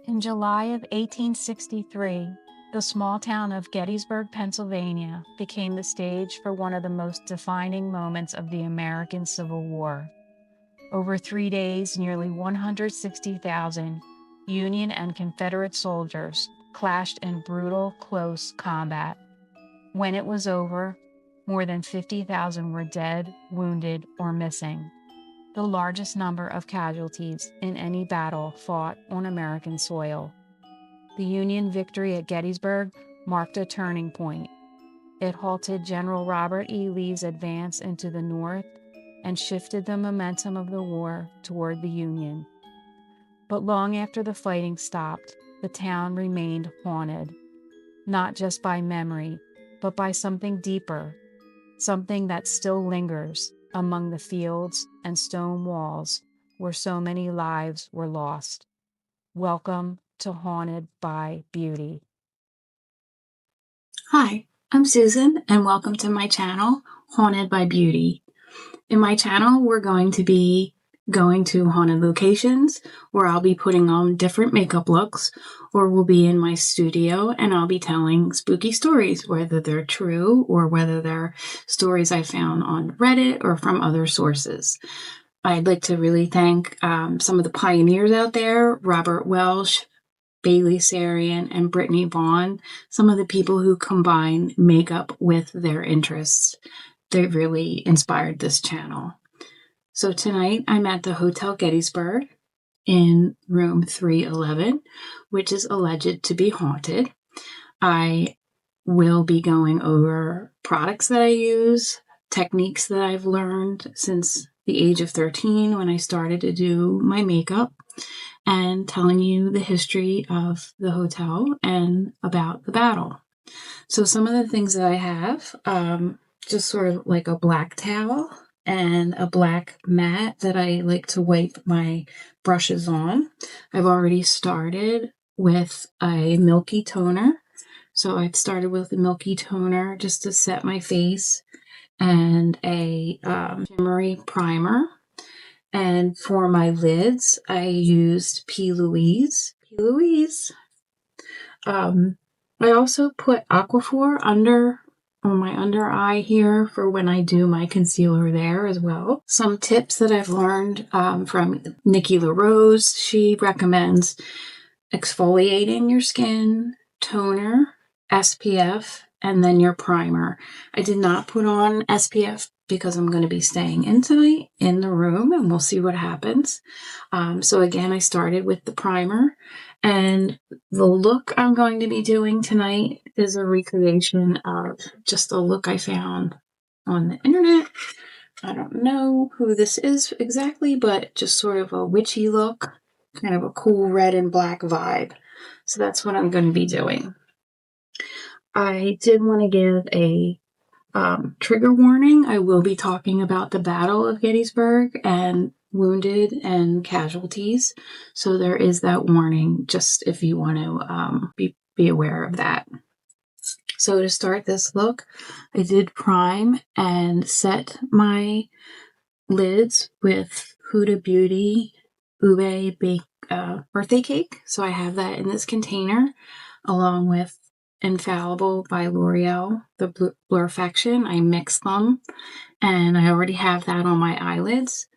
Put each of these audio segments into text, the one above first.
In July of 1863, the small town of Gettysburg, Pennsylvania, became the stage for one of the most defining moments of the American Civil War. Over 3 days, nearly 160,000 Union and Confederate soldiers clashed in brutal, close combat. When it was over, more than 50,000 were dead, wounded, or missing, the largest number of casualties in any battle fought on American soil. The Union victory at Gettysburg marked a turning point. It halted General Robert E. Lee's advance into the North and shifted the momentum of the war toward the Union. But long after the fighting stopped, the town remained haunted, not just by memory, but by something deeper, something that still lingers among the fields and stone walls where so many lives were lost. Welcome to Haunted by Beauty. Hi, I'm Susan, and welcome to my channel, Haunted by Beauty. In my channel, we're going to be going to haunted locations where I'll be putting on different makeup looks, or we'll be in my studio and I'll be telling spooky stories, whether they're true or whether they're stories I found on Reddit or from other sources. I'd like to really thank some of the pioneers out there, Robert Welsh, Bailey Sarian, and Brittany Vaughn, some of the people who combine makeup with their interests. They really inspired this channel. So tonight I'm at the Hotel Gettysburg in room 311, which is alleged to be haunted. I will be going over products that I use, techniques that I've learned since the age of 13 when I started to do my makeup, and telling you the history of the hotel and about the battle. So some of the things that I have, just sort of like a black towel and a black mat that I like to wipe my brushes on. I've already started with a Milky toner. So I've started with the Milky toner just to set my face, and a shimmery primer. And for my lids, I used P. Louise. I also put Aquaphor on my under eye here for when I do my concealer there as well. Some tips that I've learned from Nikki LaRose. She recommends exfoliating your skin, toner, SPF, and then your primer. I did not put on SPF because I'm going to be staying in tonight in the room, and we'll see what happens. So again, I started with the primer, and the look I'm going to be doing tonight is a recreation of just a look I found on the internet. I don't know who this is exactly, but just sort of a witchy look, kind of a cool red and black vibe. So that's what I'm going to be doing. I did want to give a trigger warning. I will be talking about the Battle of Gettysburg and wounded and casualties. So there is that warning, just if you want to be aware of that. So to start this look, I did prime and set my lids with Huda Beauty Ube birthday cake. So I have that in this container, along with Infallible by L'Oreal, the Blurfaction. I mixed them, and I already have that on my eyelids.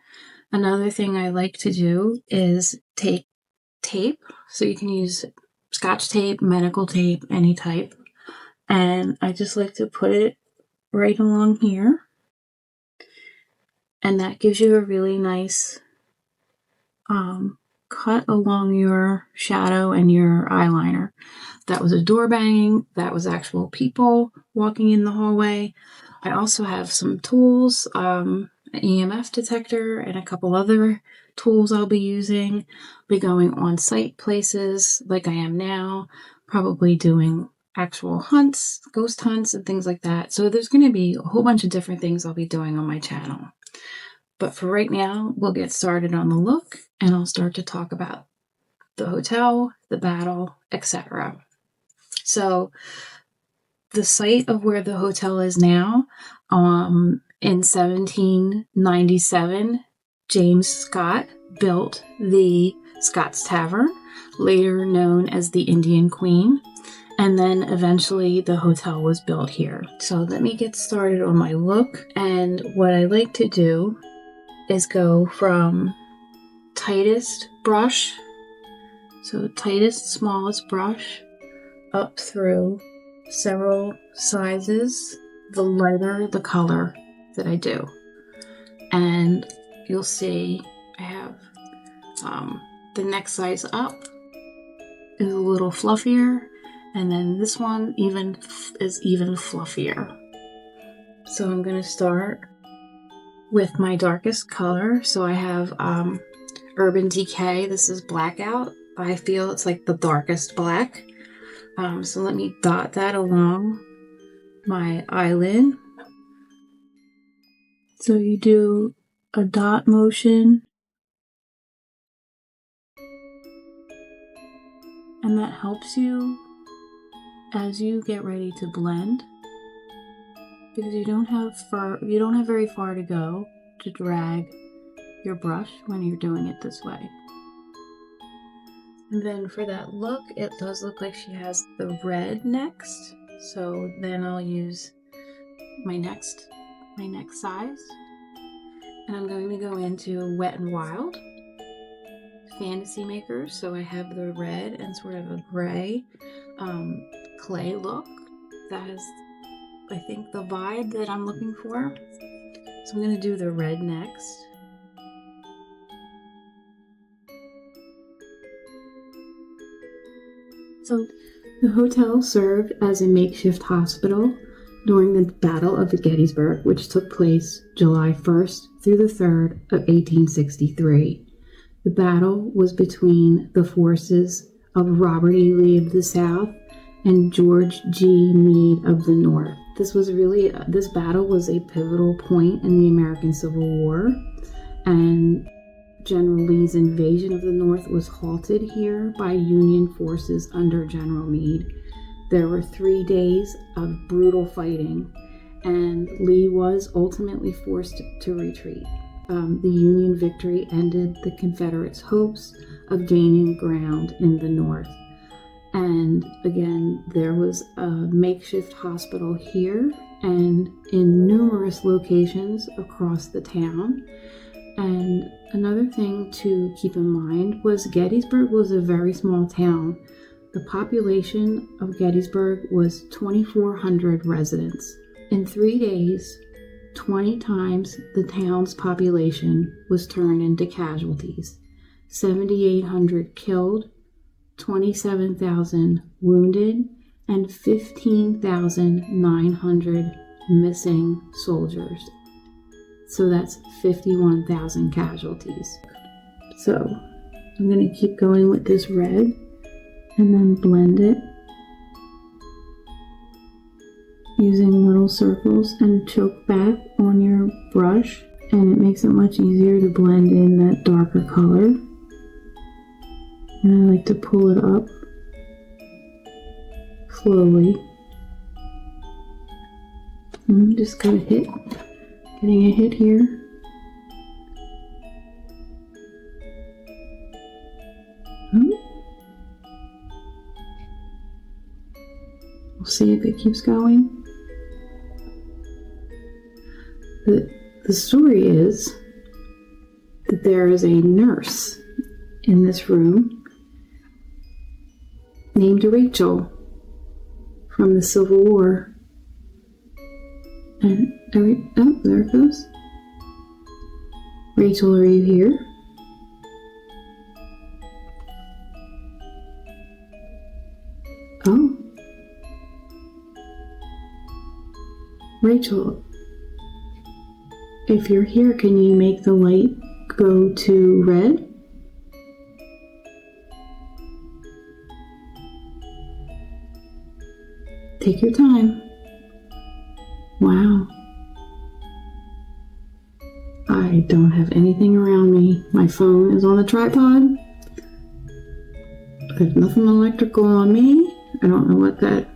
Another thing I like to do is take tape. So you can use Scotch tape, medical tape, any type. And I just like to put it right along here. And that gives you a really nice cut along your shadow and your eyeliner. That was a door banging. That was actual people walking in the hallway. I also have some tools, an EMF detector, and a couple other tools I'll be using. I'll be going on site places like I am now, probably doing actual hunts, ghost hunts, and things like that. So there's going to be a whole bunch of different things I'll be doing on my channel. But for right now, we'll get started on the look, and I'll start to talk about the hotel, the battle, etc. So the site of where the hotel is now, in 1797, James Scott built the Scott's Tavern, later known as the Indian Queen. And then eventually the hotel was built here. So let me get started on my look. And what I like to do is go from tightest brush, so tightest, smallest brush, up through several sizes, the lighter the color that I do. And you'll see I have the next size up is a little fluffier, and then this one is even fluffier. So I'm going to start with my darkest color. So I have Urban Decay. This is Blackout. I feel it's like the darkest black. So let me dot that along my eyelid. So you do a dot motion, and that helps you as you get ready to blend, because you don't have very far to go to drag your brush when you're doing it this way. And then for that look, it does look like she has the red next. So then I'll use my next size, and I'm going to go into Wet n Wild Fantasy Makers. So I have the red and sort of a gray clay look. That is, I think, the vibe that I'm looking for. So I'm going to do the red next. So the hotel served as a makeshift hospital during the Battle of Gettysburg, which took place July 1st through the 3rd of 1863. The battle was between the forces of Robert E. Lee of the South and George G. Meade of the North. This battle was a pivotal point in the American Civil War, and General Lee's invasion of the North was halted here by Union forces under General Meade. There were 3 days of brutal fighting, and Lee was ultimately forced to retreat. The Union victory ended the Confederates' hopes of gaining ground in the North. And again, there was a makeshift hospital here and in numerous locations across the town. And another thing to keep in mind was Gettysburg was a very small town. The population of Gettysburg was 2,400 residents. In 3 days, 20 times the town's population was turned into casualties. 7,800 killed, 27,000 wounded, and 15,900 missing soldiers. So that's 51,000 casualties. So I'm going to keep going with this red and then blend it using little circles and choke back on your brush, and it makes it much easier to blend in that darker color. And I like to pull it up slowly. And just getting a hit here. We'll see if it keeps going. The story is that there is a nurse in this room named Rachel from the Civil War. And there it goes. Rachel, are you here? Oh. Rachel, if you're here, can you make the light go to red? Take your time. Wow. I don't have anything around me. My phone is on the tripod. There's nothing electrical on me. I don't know what that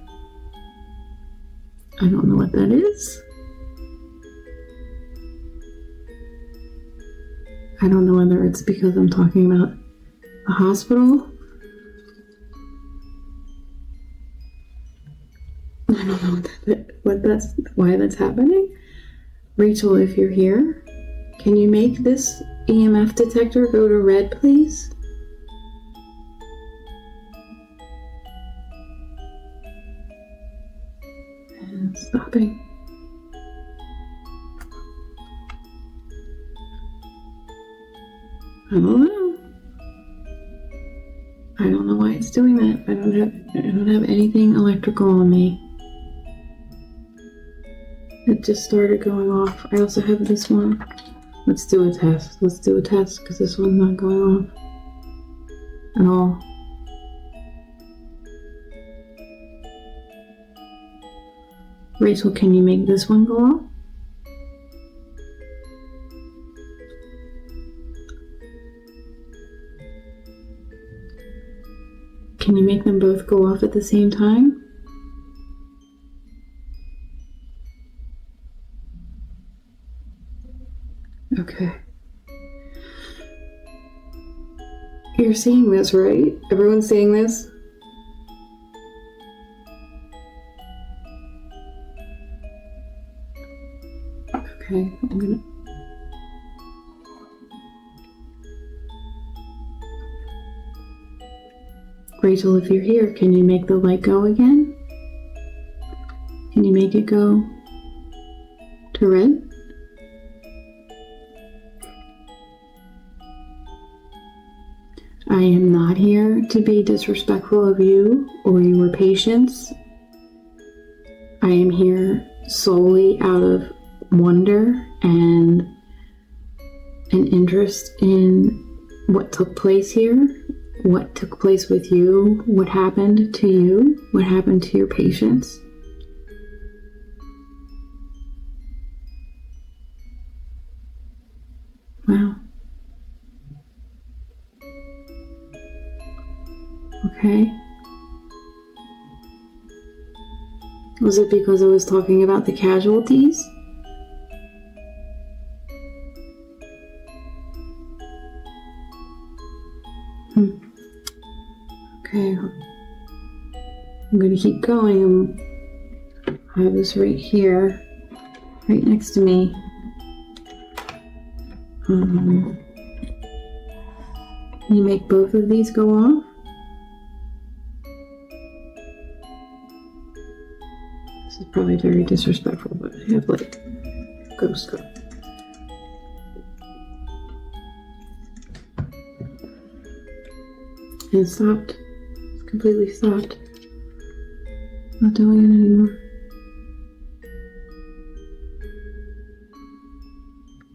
is. I don't know whether it's because I'm talking about the hospital. I don't know why that's happening. Rachel, if you're here, can you make this EMF detector go to red, please? And stopping. I don't know. I don't know why it's doing that. I don't have anything electrical on me. It just started going off. I also have this one. Let's do a test. Let's do a test because this one's not going off at all. Rachel, can you make this one go off? Can you make them both go off at the same time? Okay. You're seeing this, right? Everyone's seeing this? Okay, Rachel, if you're here, can you make the light go again? Can you make it go to red? I am not here to be disrespectful of you or your patients. I am here solely out of wonder and an interest in what took place here, what took place with you, what happened to you, what happened to your patients. Wow. Okay. Was it because I was talking about the casualties? Okay. I'm going to keep going. I have this right here, right next to me. Can you make both of these go off? This is probably very disrespectful, but I have like ghost go. And it stopped. It's completely stopped. Not doing it anymore.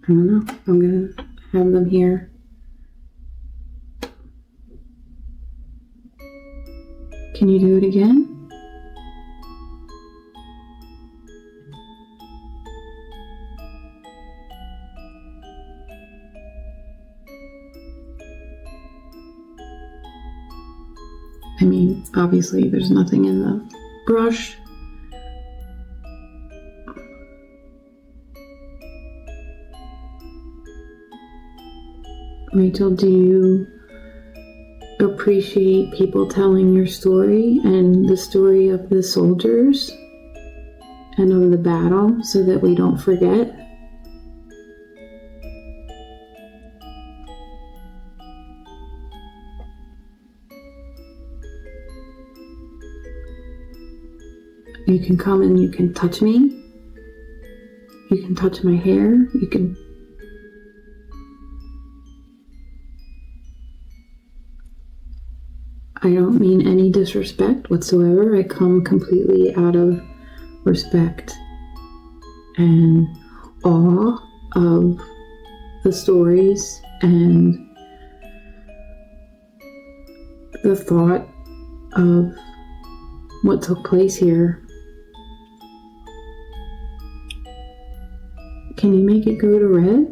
I don't know. I'm gonna have them here. Can you do it again? I mean, obviously there's nothing in the brush. Rachel, do you appreciate people telling your story and the story of the soldiers and of the battle so that we don't forget? You can come and you can touch me. You can touch my hair. You can... I don't mean any disrespect whatsoever. I come completely out of respect and awe of the stories and the thought of what took place here. Can you make it go to red?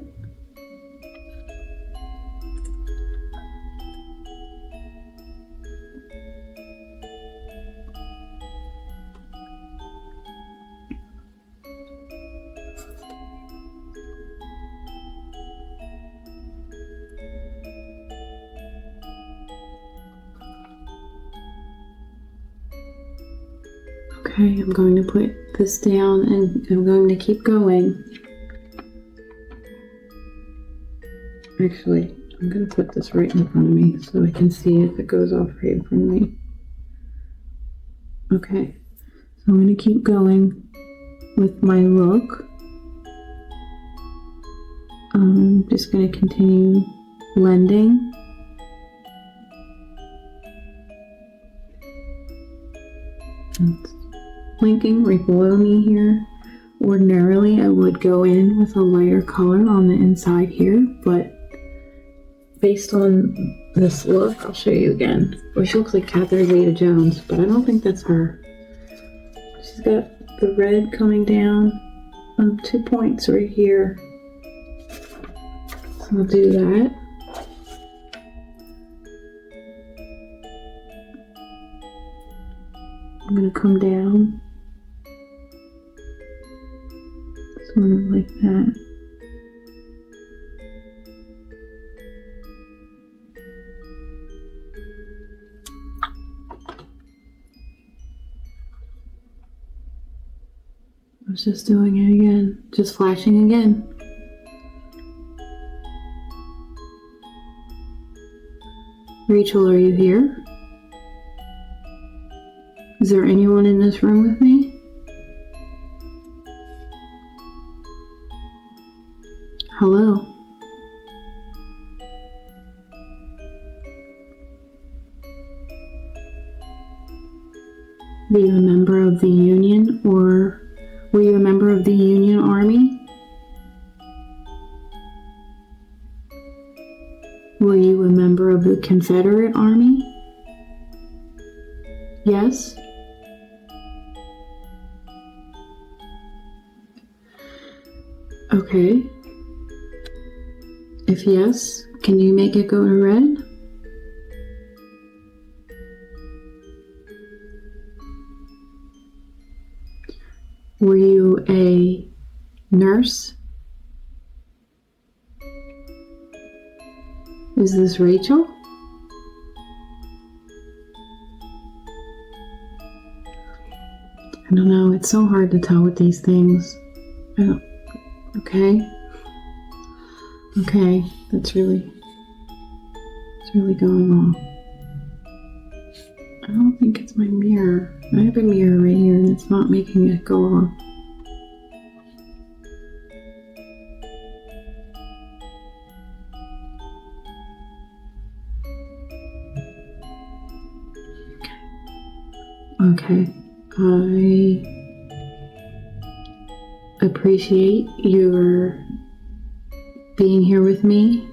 Okay, I'm going to put this down and I'm going to keep going. Actually, I'm going to put this right in front of me so I can see if it goes off right in front of me. Okay, so I'm going to keep going with my look. I'm just going to continue blending. It's blinking right below me here. Ordinarily, I would go in with a lighter color on the inside here, but based on this look, I'll show you again. Well, she looks like Catherine Zeta-Jones, but I don't think that's her. She's got the red coming down on 2 points right here. So I'll do that. I'm going to come down, sort of like that. I was just doing it again, just flashing again. Rachel, are you here? Is there anyone in this room with me? Hello? Were you a member of the Union, or were you a member of the Union Army? Were you a member of the Confederate Army? Yes? Okay. If yes, can you make it go to red? Were you a nurse? Is this Rachel? I don't know, it's so hard to tell with these things. Okay. Okay, it's really going on. I don't think it's my mirror. I have a mirror right here and it's not making it go off. Okay, I appreciate your being here with me.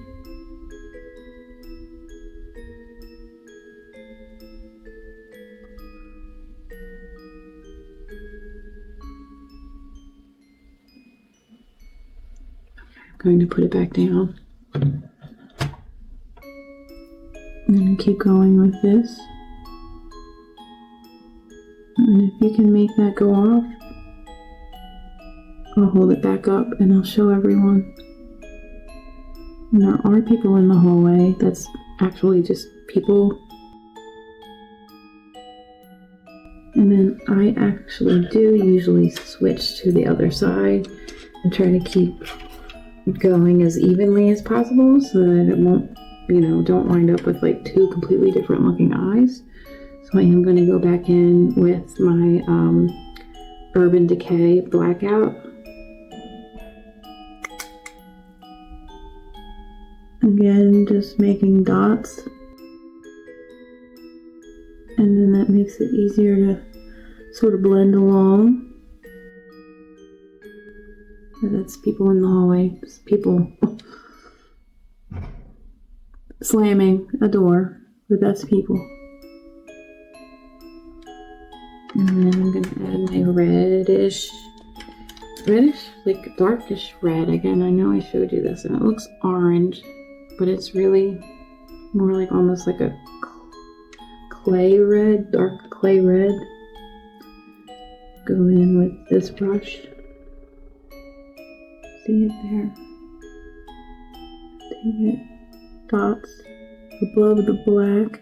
I'm going to put it back down. I'm going to keep going with this. And if you can make that go off, I'll hold it back up and I'll show everyone. And there are people in the hallway. That's actually just people. And then I actually do usually switch to the other side and try to keep going as evenly as possible so that it won't, don't wind up with like two completely different looking eyes. So I am going to go back in with my Urban Decay Blackout. Again, just making dots. And then that makes it easier to sort of blend along. But that's people in the hallway. It's people slamming a door, but that's people. And then I'm going to add my reddish, like darkish red. Again, I know I showed you this and it looks orange, but it's really more like almost like a clay red, dark clay red. Go in with this brush. See it there? Take it, dots above the black.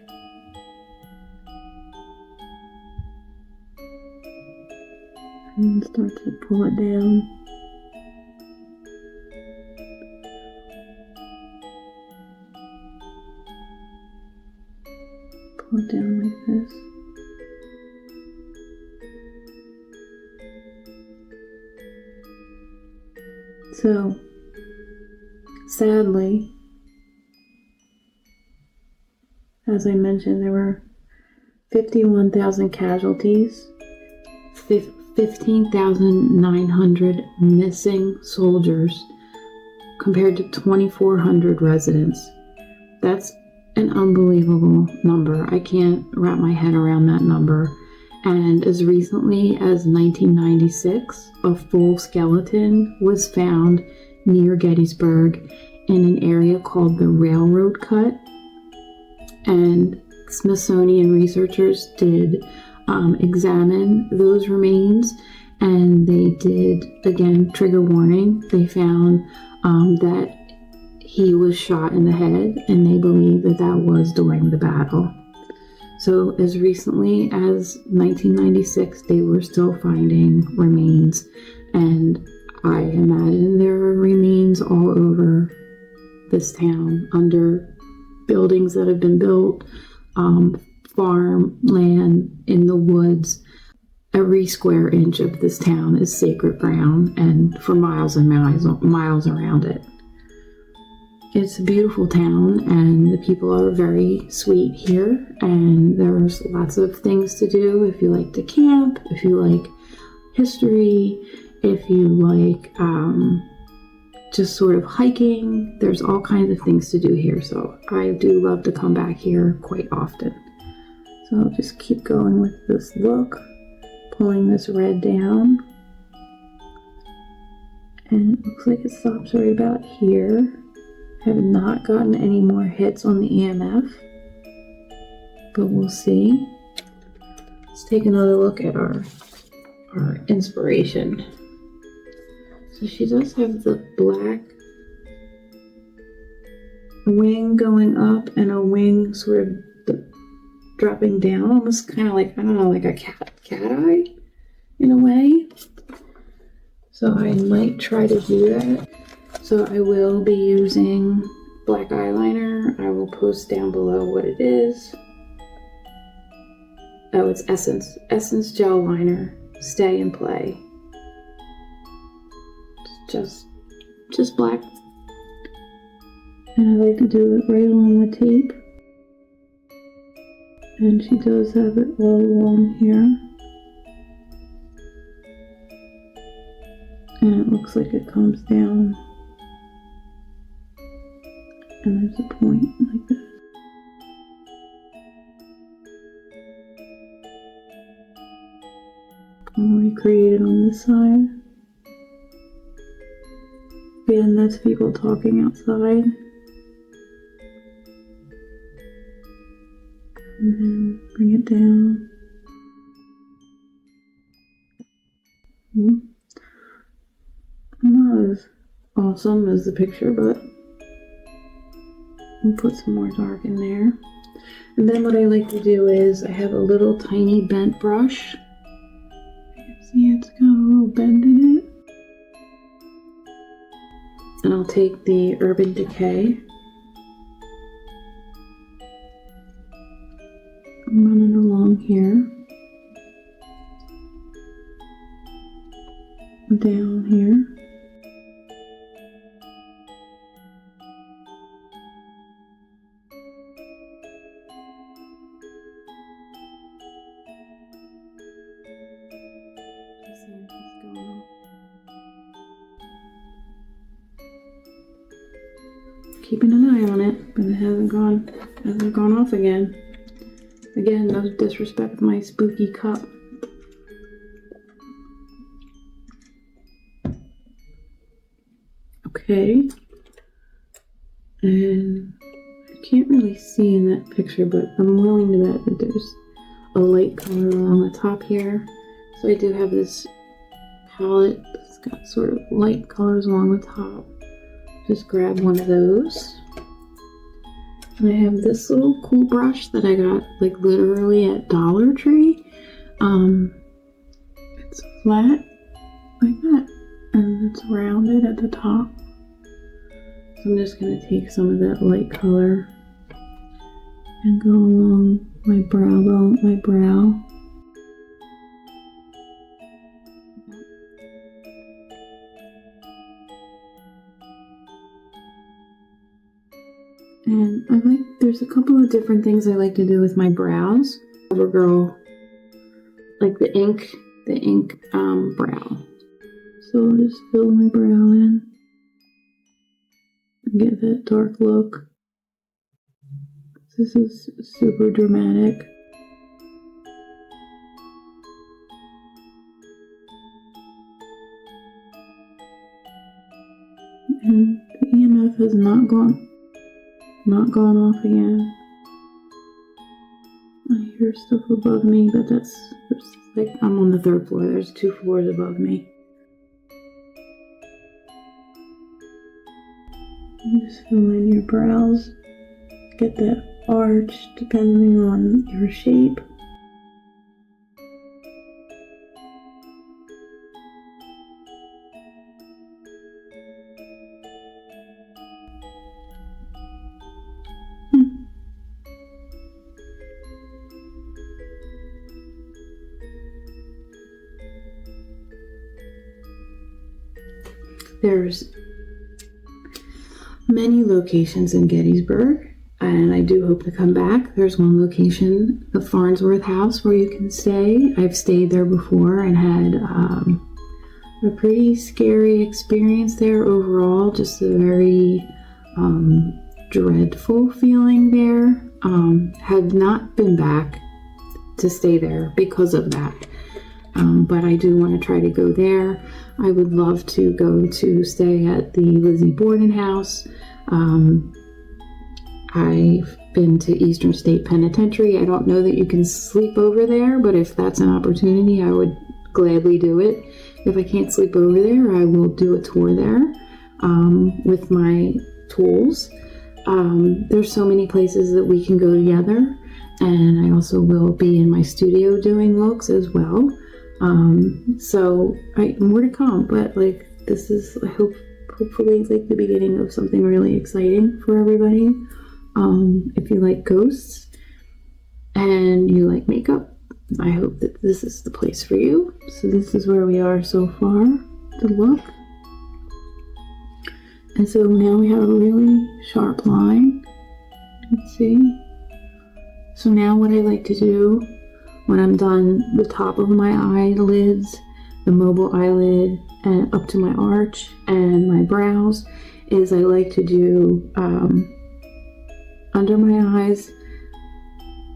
And start to pull it down. Pull it down like this. So, sadly, as I mentioned, there were 51,000 casualties, 15,900 missing soldiers, compared to 2,400 residents. That's an unbelievable number. I can't wrap my head around that number. And as recently as 1996, a full skeleton was found near Gettysburg in an area called the Railroad Cut. And Smithsonian researchers did examine those remains, and they did, again, trigger warning, they found that he was shot in the head, and they believe that that was during the battle. So as recently as 1996, they were still finding remains, and I imagine there are remains all over this town, buildings that have been built, farmland, in the woods. Every square inch of this town is sacred ground, and for miles and miles around it. It's a beautiful town, and the people are very sweet here, and there's lots of things to do if you like to camp, if you like history, if you like just sort of hiking. There's all kinds of things to do here, so I do love to come back here quite often. So I'll just keep going with this look, pulling this red down, and it looks like it stops right about here. Have not gotten any more hits on the EMF, but we'll see. Let's take another look at our inspiration. So she does have the black wing going up and a wing sort of dropping down, almost kind of like, I don't know, like a cat eye in a way. So I might try to do that. So I will be using black eyeliner. I will post down below what it is. Oh, it's Essence Gel Liner. Stay and Play. Just black. And I like to do it right along the tape. And she does have it all along here. And it looks like it comes down. And there's a point like this. I'll recreate it on this side. Again, that's people talking outside. And then bring it down. Not as awesome as the picture, but I'll put some more dark in there. And then what I like to do is I have a little tiny bent brush. You can see it's got a little bend in it. And I'll take the Urban Decay and run it along here. Down here. Keeping an eye on it, but it hasn't gone off again. Again, no disrespect to my spooky cup. Okay. And I can't really see in that picture, but I'm willing to bet that there's a light color along the top here. So I do have this palette that's got sort of light colors along the top. Just grab one of those. And I have this little cool brush that I got like literally at Dollar Tree. It's flat like that, and it's rounded at the top. So I'm just going to take some of that light color and go along my brow. And there's a couple of different things I like to do with my brows. CoverGirl, like the ink brow. So I'll just fill my brow in and get that dark look. This is super dramatic. And the EMF has not gone off again. I hear stuff above me, but that's like I'm on the 3rd floor. There's 2 floors above me. You just fill in your brows. Get that arch depending on your shape. There's many locations in Gettysburg, and I do hope to come back. There's one location, the Farnsworth House, where you can stay. I've stayed there before and had a pretty scary experience there overall, just a very dreadful feeling there. Have not been back to stay there because of that. But I do want to try to go there. I would love to go to stay at the Lizzie Borden house. I've been to Eastern State Penitentiary. I don't know that you can sleep over there, but if that's an opportunity, I would gladly do it. If I can't sleep over there, I will do a tour there with my tools. There's so many places that we can go together, and I also will be in my studio doing looks as well. So more to come, but like this is, I hopefully like the beginning of something really exciting for everybody. If you like ghosts and you like makeup, I hope that this is the place for you. So this is where we are so far, the look. And so now we have a really sharp line. Let's see. So now what I like to do when I'm done the top of my eyelids, the mobile eyelid, and up to my arch and my brows, is I like to do under my eyes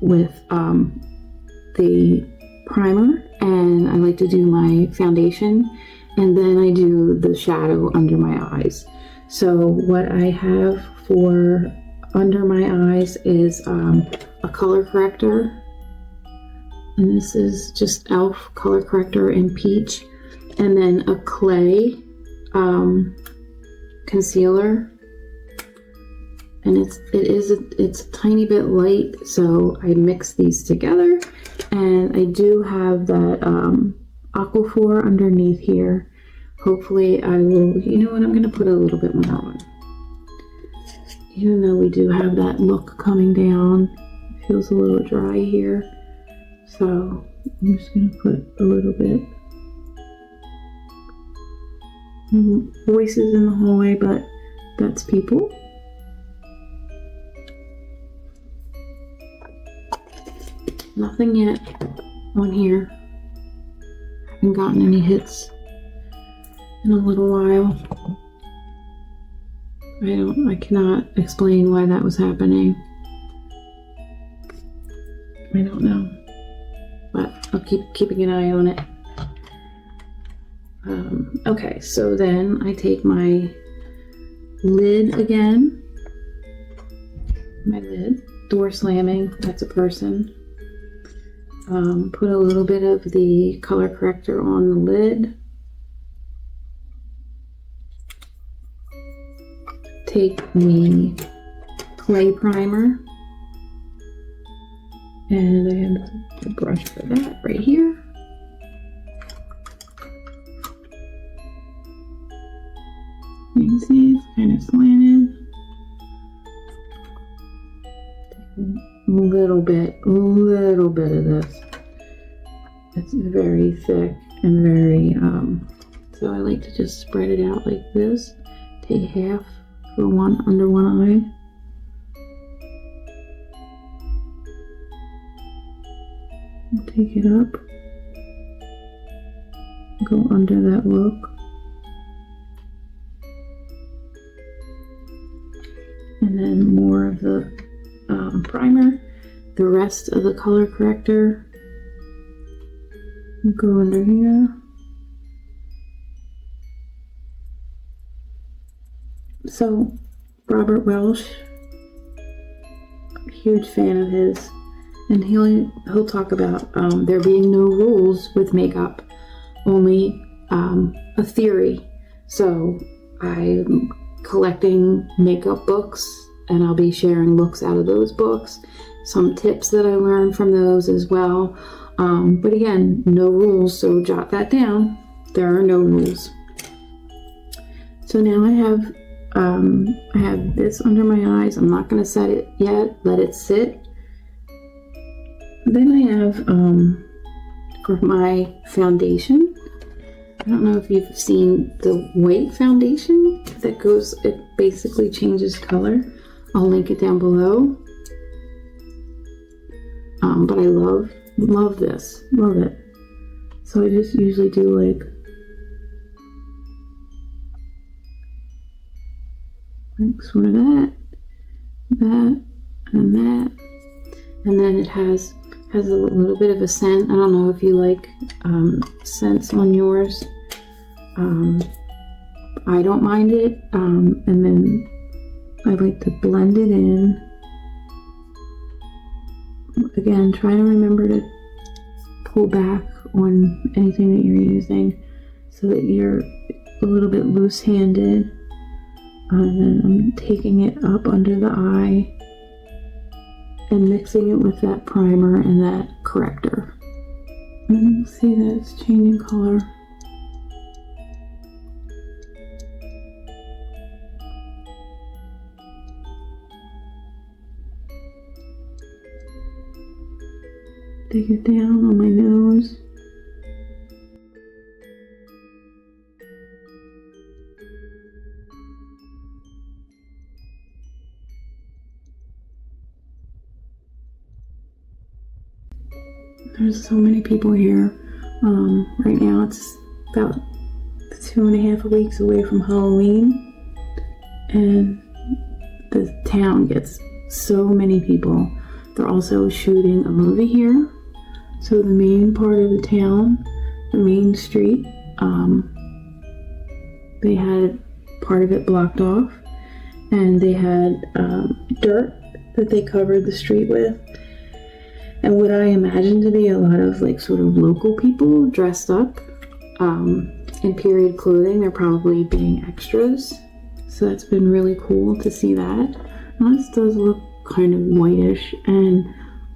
with the primer, and I like to do my foundation, and then I do the shadow under my eyes. So what I have for under my eyes is a color corrector. And this is just e.l.f. color corrector in peach, and then a clay concealer, and it's a tiny bit light, so I mix these together, and I do have that Aquaphor underneath here. Hopefully I will, you know what, I'm going to put a little bit more on, even though we do have that look coming down. It feels a little dry here. So I'm just going to put a little bit. Voices in the hallway, but that's people. Nothing yet on here. Haven't gotten any hits in a little while. I cannot explain why that was happening. I don't know. But I'll keep keeping an eye on it. Okay, so then I take my lid again. My lid. Door slamming, that's a person. Put a little bit of the color corrector on the lid. Take the clay primer. And I have the brush for that right here. You see it's kind of slanted. A little bit of this. It's very thick and very, so I like to just spread it out like this. Take half for under one eye. Take it up. Go under that look. And then more of the primer. The rest of the color corrector. Go under here. So, Robert Welsh, huge fan of his, and he'll talk about there being no rules with makeup, only a theory. So, I'm collecting makeup books, and I'll be sharing looks out of those books, some tips that I learned from those as well. But again, no rules, so jot that down. There are no rules. So now I have this under my eyes. I'm not going to set it yet. Let it sit. Then I have for my foundation. I don't know if you've seen the white foundation that goes. It basically changes color. I'll link it down below. But I love this. Love it. So I just usually do like sort of that, and that. And then it has a little bit of a scent. I don't know if you like scents on yours. I don't mind it. And then I like to blend it in. Again, try to remember to pull back on anything that you're using so that you're a little bit loose-handed. And then I'm taking it up under the eye and mixing it with that primer and that corrector. And you'll see that it's changing color. Take it down on my nose. There's so many people here. Right now it's about 2.5 weeks away from Halloween, and the town gets so many people. They're also shooting a movie here. So the main part of the town, the main street, they had part of it blocked off, and they had dirt that they covered the street with. And what I imagine to be a lot of like sort of local people dressed up in period clothing. They're probably being extras. So that's been really cool to see that. Now this does look kind of whitish, and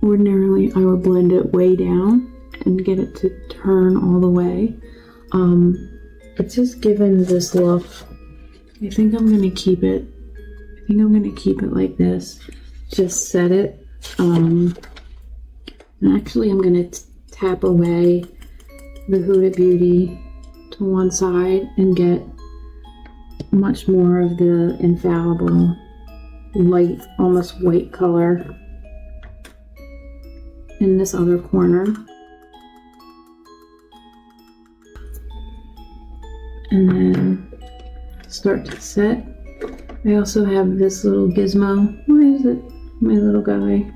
ordinarily I would blend it way down and get it to turn all the way. It's just given this look. I think I'm gonna keep it. I think I'm gonna keep it like this. Just set it. And actually I'm gonna tap away the Huda Beauty to one side and get much more of the infallible light, almost white color in this other corner. And then start to set. I also have this little gizmo. Where is it? My little guy.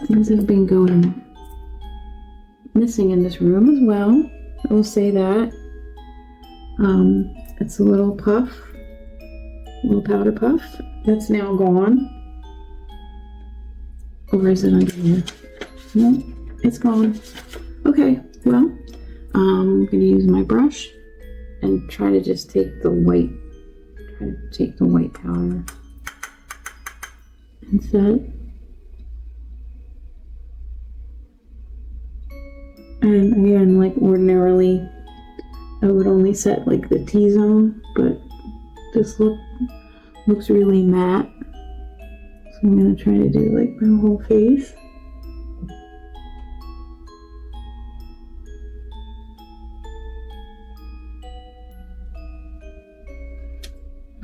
Things have been going missing in this room as well. I will say that. It's a little puff, a little powder puff. That's now gone. Or is it under here? No, it's gone. Okay, well, I'm going to use my brush and try to just take the white, powder and set. And again, like ordinarily, I would only set like the T-zone, but this looks really matte. So I'm gonna try to do like my whole face.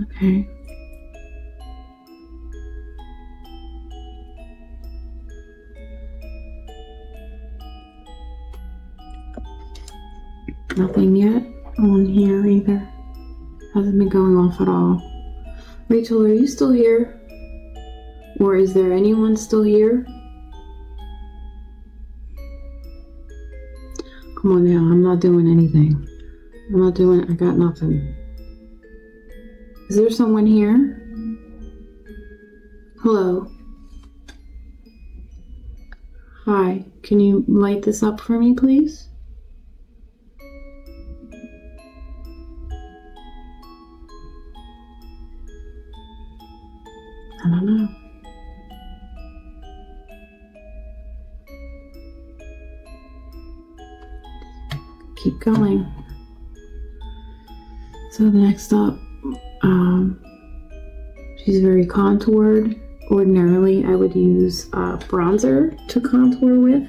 Okay. Nothing yet on here either. Hasn't been going off at all. Rachel, are you still here? Or is there anyone still here? Come on now, I'm not doing anything. I got nothing. Is there someone here? Hello? Hi, can you light this up for me, please? I don't know. Keep going. So next up, she's very contoured. Ordinarily, I would use bronzer to contour with,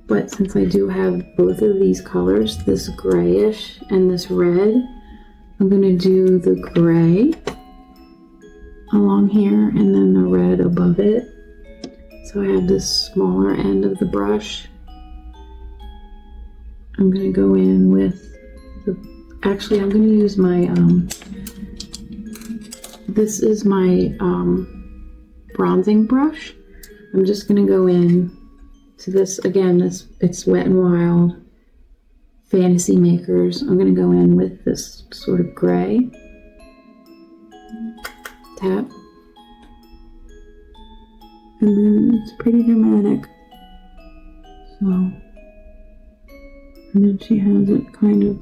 but since I do have both of these colors, this grayish and this red, I'm gonna do the gray along here and then the red above it. So I have this smaller end of the brush. I'm gonna go in with actually I'm gonna use my, this is my bronzing brush. I'm just gonna go in to this, again, it's Wet n Wild Fantasy Makers. I'm gonna go in with this sort of gray. Tap. And then it's pretty dramatic. So, and then she has it kind of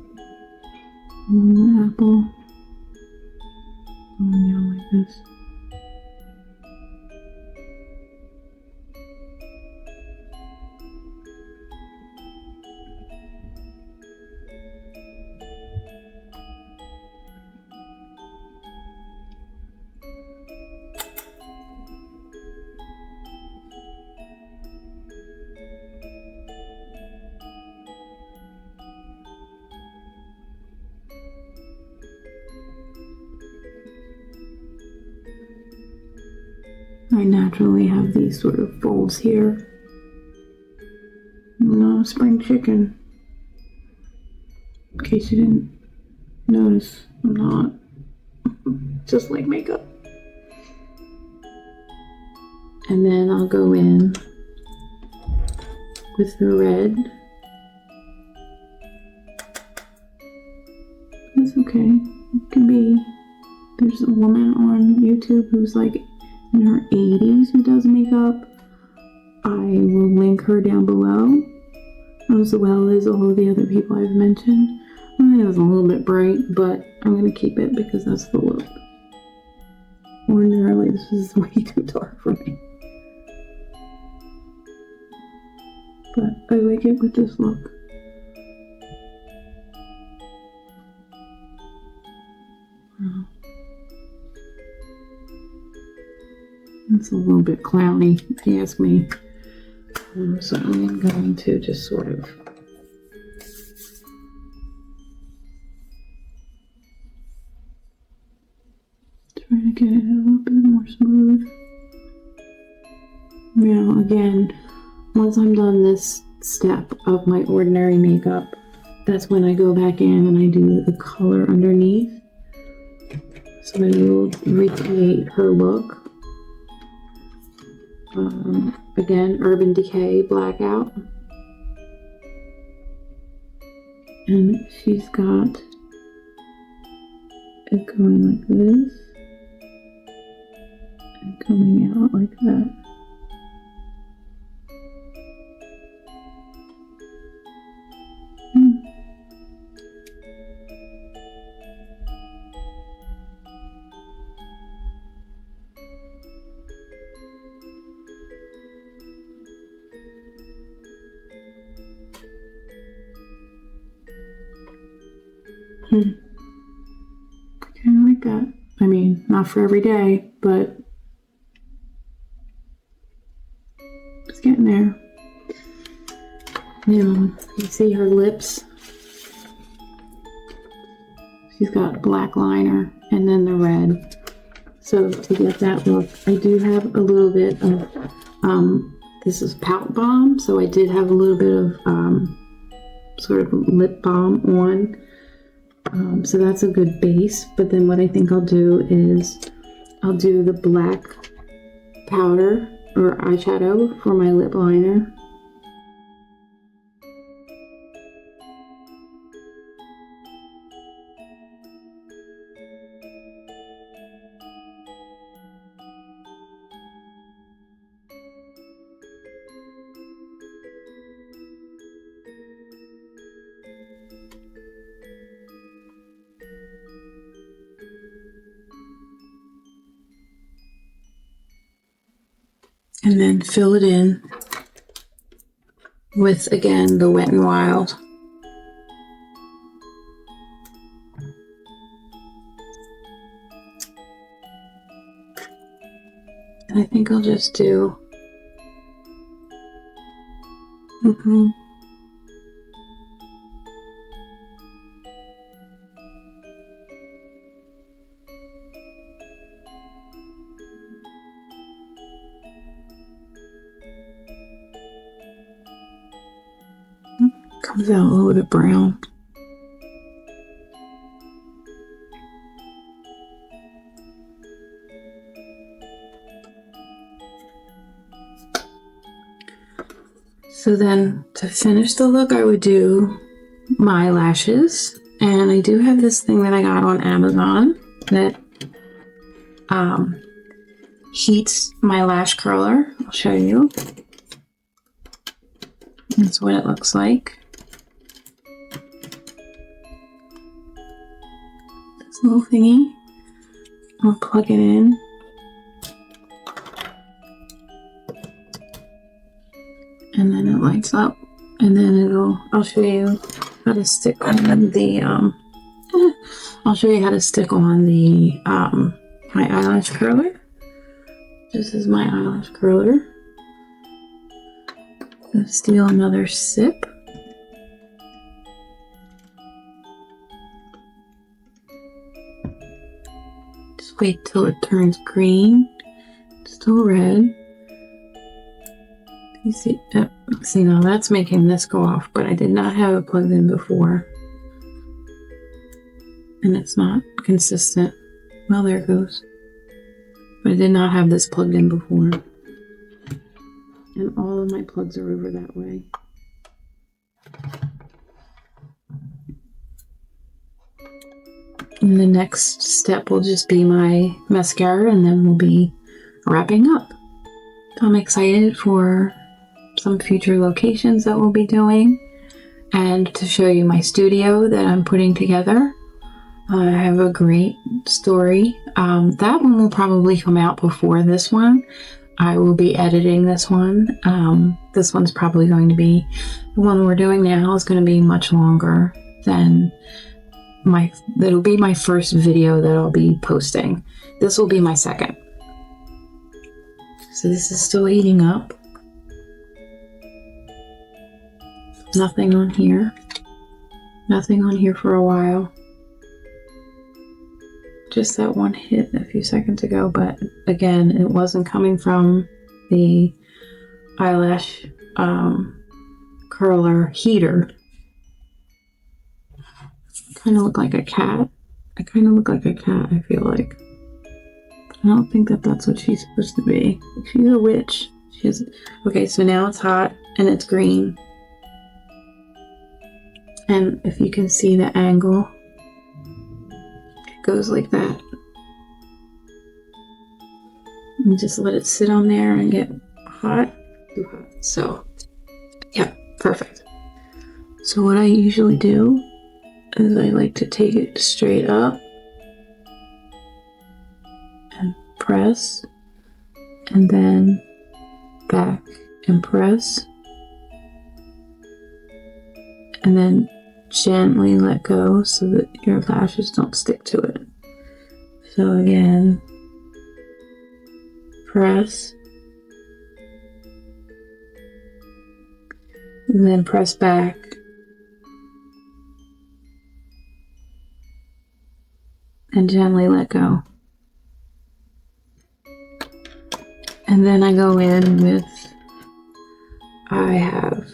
on the apple. Going down like this. I naturally have these sort of folds here. I'm not a spring chicken. In case you didn't notice, I'm not. Just like makeup. And then I'll go in with the red. It's okay. It can be. There's a woman on YouTube who's like in her 80s who does makeup. I will link her down below, as well as all of the other people I've mentioned. It was a little bit bright, but I'm going to keep it because that's the look. Ordinarily, this is way too dark for me. But I like it with this look. It's a little bit clowny, if you ask me. So I'm going to just sort of try to get it a little bit more smooth. Now, again, once I'm done this step of my ordinary makeup, that's when I go back in and I do the color underneath. So I will recreate her look. Again, Urban Decay Blackout. And she's got it going like this and coming out like that. Kind of like that. I mean, not for every day, but it's getting there. Now, you see her lips? She's got black liner and then the red. So to get that look, I do have a little bit of, this is Pout Balm, so I did have a little bit of sort of lip balm on. So that's a good base. But then what I think I'll do is I'll do the black powder or eyeshadow for my lip liner. And then fill it in with, again, the Wet n Wild. And I think I'll just do... Comes out a little bit brown. So then to finish the look, I would do my lashes. And I do have this thing that I got on Amazon that heats my lash curler. I'll show you. That's what it looks like. This little thingy. I'll plug it in. And then it lights up. And then I'll show you how to stick on the, I'll show you how to stick on the, my eyelash curler. This is my eyelash curler. Gonna steal another sip. Just wait till it turns green. It's still red. You see, see now that's making this go off, but I did not have it plugged in before. And it's not consistent. Well, there it goes. But I did not have this plugged in before. And all of my plugs are over that way. And the next step will just be my mascara, and then we'll be wrapping up. I'm excited for some future locations that we'll be doing, and to show you my studio that I'm putting together. I have a great story. That one will probably come out before this one. I will be editing this one. This one's probably going to be, the one we're doing now is going to be much longer than it'll be my first video that I'll be posting. This will be my second. So this is still heating up. Nothing on here. Nothing on here for a while. Just that one hit a few seconds ago, but again, it wasn't coming from the eyelash curler heater. Kind of look like a cat. I kind of look like a cat, I feel like. I don't think that that's what she's supposed to be. She's a witch. Okay, so now it's hot and it's green. And if you can see the angle, it goes like that. And just let it sit on there and get hot. Too hot. So, yeah, perfect. So what I usually do is I like to take it straight up and press, and then back and press, and then gently let go so that your lashes don't stick to it. So again, press, and then press back. And gently let go. And then I go in with, I have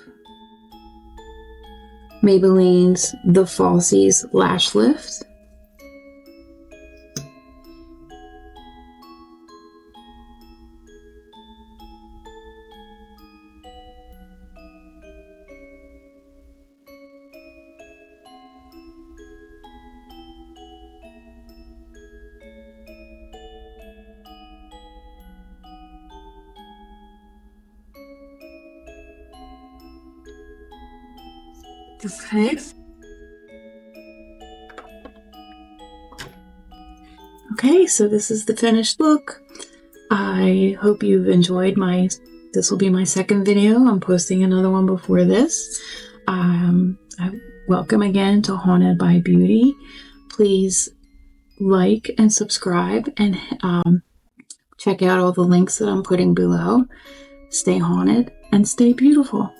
Maybelline's The Falsies Lash Lift. Okay. Okay, so this is the finished look. I hope you've enjoyed this will be my second video. I'm posting another one before this. Welcome again to Haunted by Beauty. Please like and subscribe and check out all the links that I'm putting below. Stay haunted and stay beautiful.